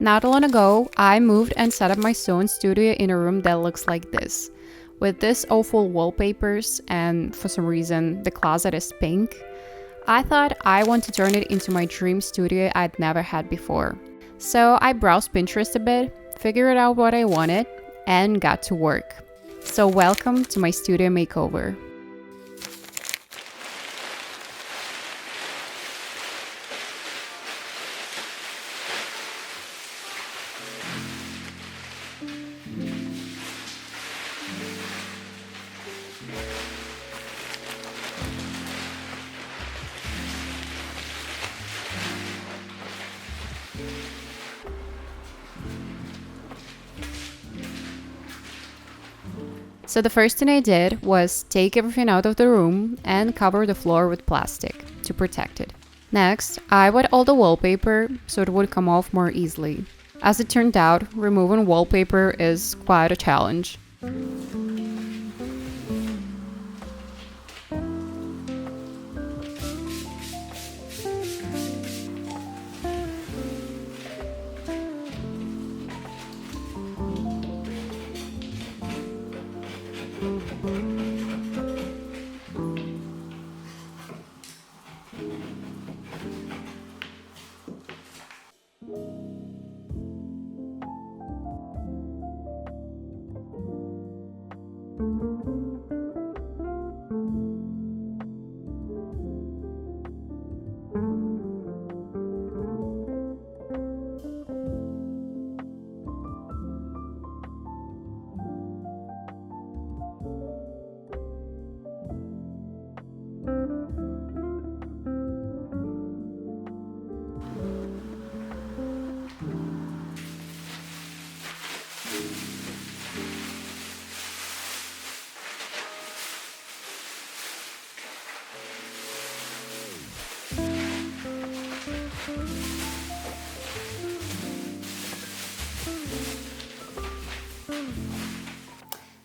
Not long ago, I moved and set up my sewing studio in a room that looks like this, with this awful wallpapers, and for some reason the closet is pink. I thought I want to turn it into my dream studio I'd never had before. So I browsed Pinterest a bit, figured out what I wanted, and got to work. So welcome to my studio makeover. So the first thing I did was take everything out of the room and cover the floor with plastic to protect it. Next, I wet all the wallpaper so it would come off more easily. As it turned out, removing wallpaper is quite a challenge.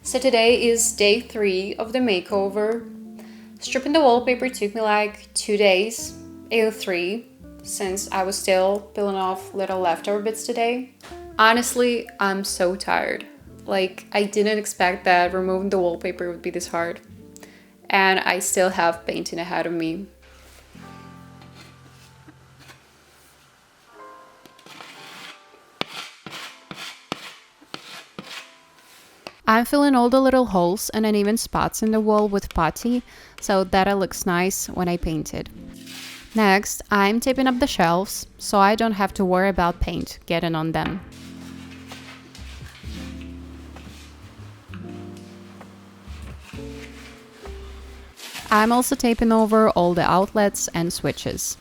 So today is day 3 of the makeover. Stripping the wallpaper took me like 2 days, 3, since I was still peeling off little leftover bits today. Honestly, I'm so tired. Like, I didn't expect that removing the wallpaper would be this hard. And I still have painting ahead of me. I'm filling all the little holes and uneven spots in the wall with putty so that it looks nice when I paint it. Next, I'm taping up the shelves so I don't have to worry about paint getting on them. I'm also taping over all the outlets and switches.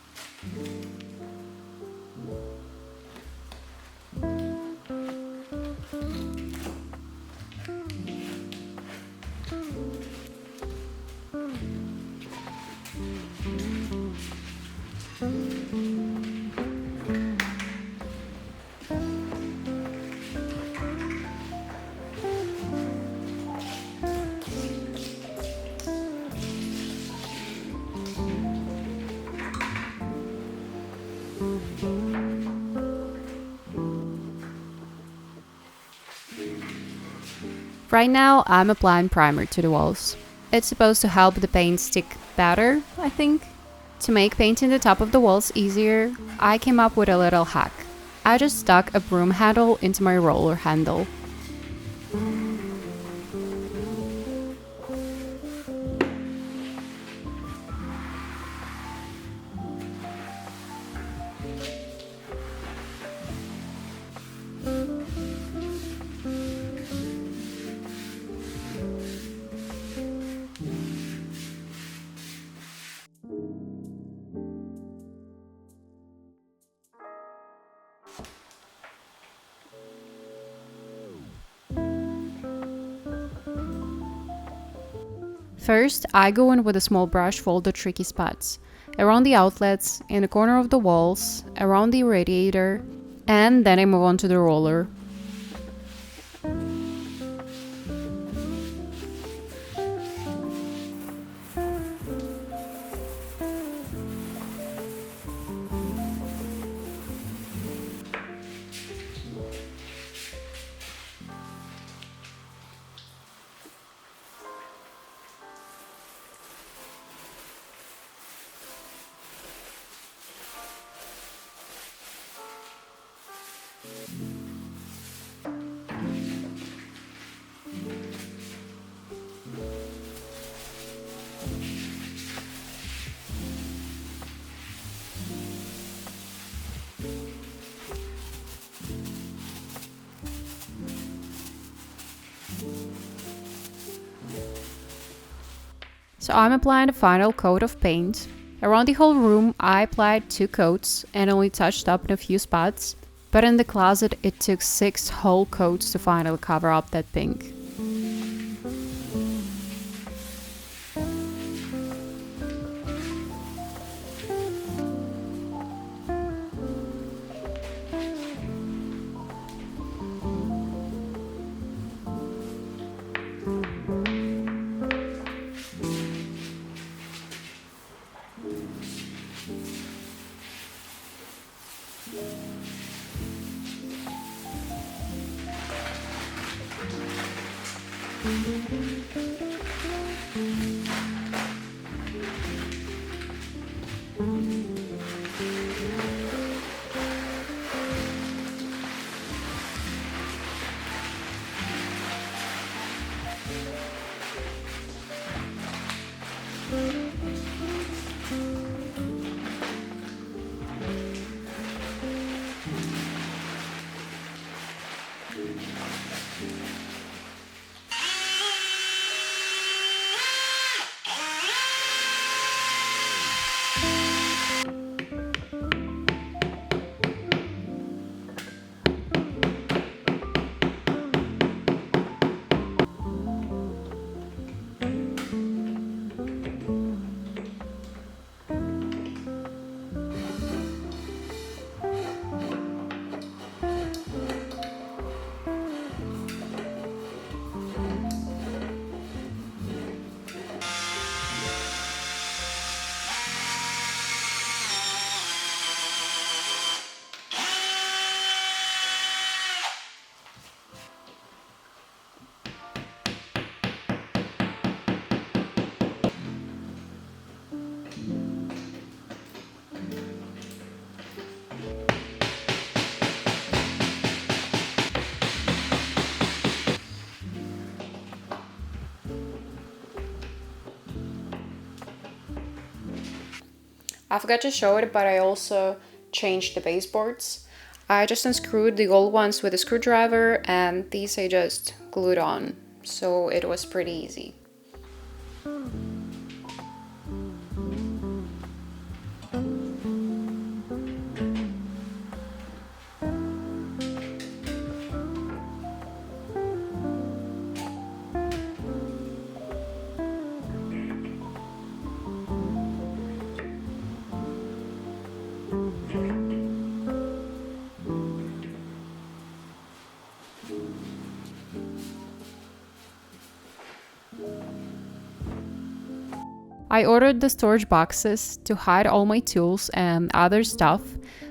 Right now, I'm applying primer to the walls. It's supposed to help the paint stick better, I think. To make painting the top of the walls easier, I came up with a little hack. I just stuck a broom handle into my roller handle. First, I go in with a small brush for all the tricky spots. Around the outlets, in the corner of the walls, around the radiator, and then I move on to the roller. So I'm applying the final coat of paint. Around the whole room, I applied 2 coats and only touched up in a few spots. But in the closet, it took 6 whole coats to finally cover up that pink. I forgot to show it, but I also changed the baseboards. I just unscrewed the old ones with a screwdriver, and these I just glued on, so it was pretty easy. I ordered the storage boxes to hide all my tools and other stuff,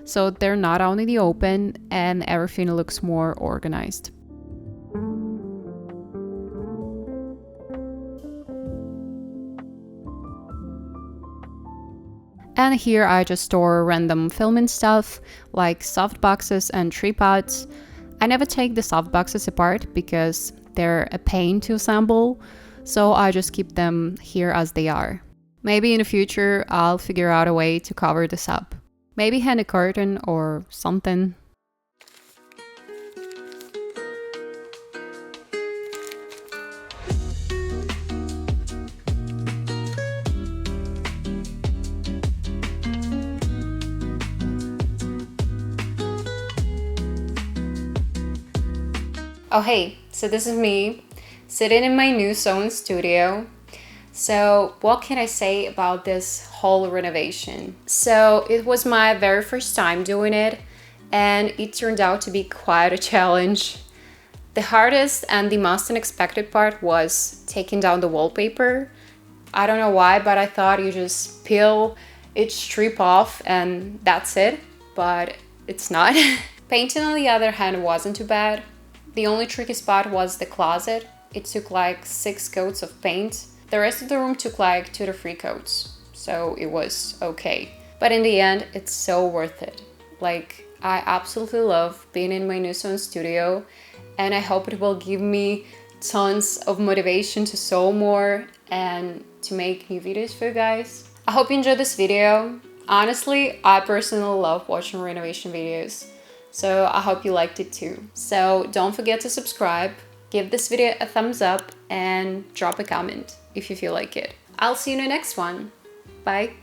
so they're not out in the open and everything looks more organized. And here I just store random filming stuff like soft boxes and tripods. I never take the soft boxes apart because they're a pain to assemble, so I just keep them here as they are. Maybe in the future I'll figure out a way to cover this up. Maybe hang a curtain or something. Oh hey, so this is me, sitting in my new sewing studio. So what can I say about this whole renovation? So it was my very first time doing it, and it turned out to be quite a challenge. The hardest and the most unexpected part was taking down the wallpaper. I don't know why, but I thought you just peel each strip off and that's it, but it's not. Painting, on the other hand, wasn't too bad. The only tricky spot was the closet. It took like 6 coats of paint. The rest of the room took like 2 to 3 coats, so it was okay. But in the end, it's so worth it. Like, I absolutely love being in my new sewing studio, and I hope it will give me tons of motivation to sew more and to make new videos for you guys. I hope you enjoyed this video. Honestly, I personally love watching renovation videos, so I hope you liked it too. So don't forget to subscribe, give this video a thumbs up, and drop a comment if you feel like it. I'll see you in the next one. Bye.